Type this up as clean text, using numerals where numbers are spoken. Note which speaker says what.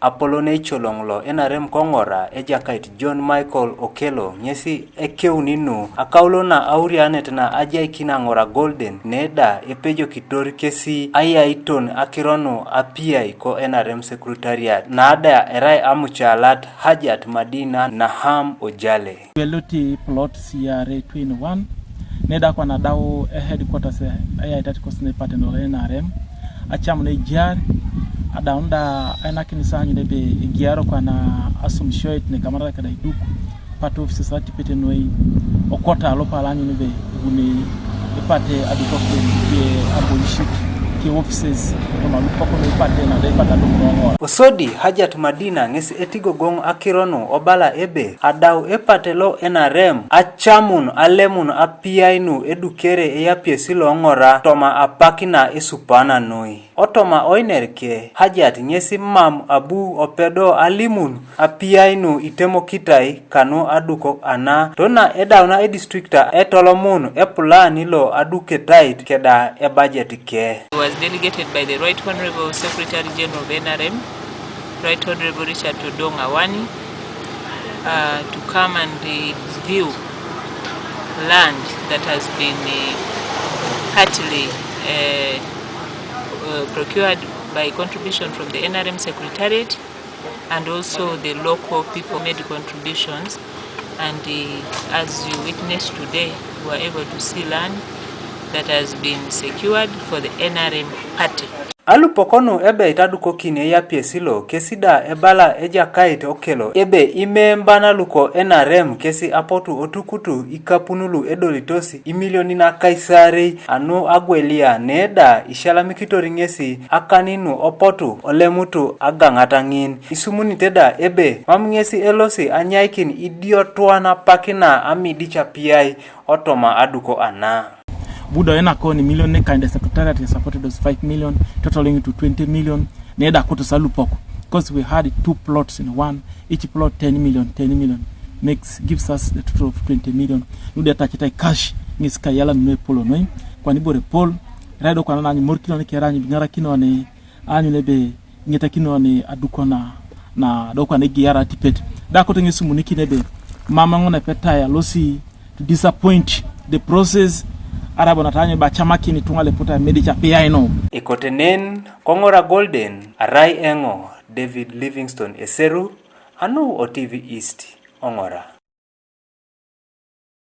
Speaker 1: Apolone cholonglo enarem kongora ejakait John Michael Okelo nyesi ekeuninu akaulona aurianet na ajai kina Ngora Golden neda epejo kitori kesi ayaiton akirono apiai ko enarem secretariat nada erai amuchalat Hajat Madina Naham Ojale
Speaker 2: Weluti plot CRA twin 1 neda kwa nadao headquarters ayaitat kosne pateno enarem acham ne jar adaunda enakini sanyu nebe giaro kwa na assumption ne kamera kada iduku part of society petenoi okota alopa lanyu nebe guni ipate adukokwe ke abolition ke offices kama lupoko no ipate na ipata Ngora
Speaker 1: Osodi Hajat Madina ngesi etigo gong akirono obala ebe adau epatelo enarem achamun alemun apiainu edukere Eyapesi Ngora toma apakina esupana noi otoma oinerke Hajat ngesi mam abu opedo alimun apiainu itemo kitai kano aduko ana tona edauna districta etolomun epulani lo aduke tait keda budget ke
Speaker 3: was delegated by the Right Honorable Secretary General of NRM, Right Honorable Richard Odong Awani, to come and view land that has been partly procured by contribution from the NRM Secretariat, and also the local people made contributions, and as you witnessed today, we were able to see land that has been secured for the NRM party.
Speaker 1: Alupokono ebe itaduko kine Eyapesi kesida ebala ejakait Okelo ebe imembana luko NRM kesi apotu otukutu ikapunulu edolitosi imilioni na kaisari anu agwelia neda ishalamikito ngesi akaninu opotu olemutu agangatangin isumuni teda ebe mamngesi elosi anyaikin idiotwana pakina amidicha piai otoma aduko ana
Speaker 2: Buda ena ko ni million ne kind secretariat supported us 5 million totaling to 20 million neda ko to salupoko because we had 2 plots in one, each plot 10 million gives us the total of 20 million nude tachita cash ngiska yala me polo noi kwa nibore pol rado kwa nani morkino ne keranyi bingara kino ne anyu lebe ngeta kino ne adukona na dokwa ne giara tipet da ko to ngisu muniki nebe mama ngona peta ya losi to disappoint the process arabo natanyo ba chamakini tungale puta medicha pia ino
Speaker 1: ikotenen Ngora Golden arai engo David Livingstone Eseru anu o TV East Ngora.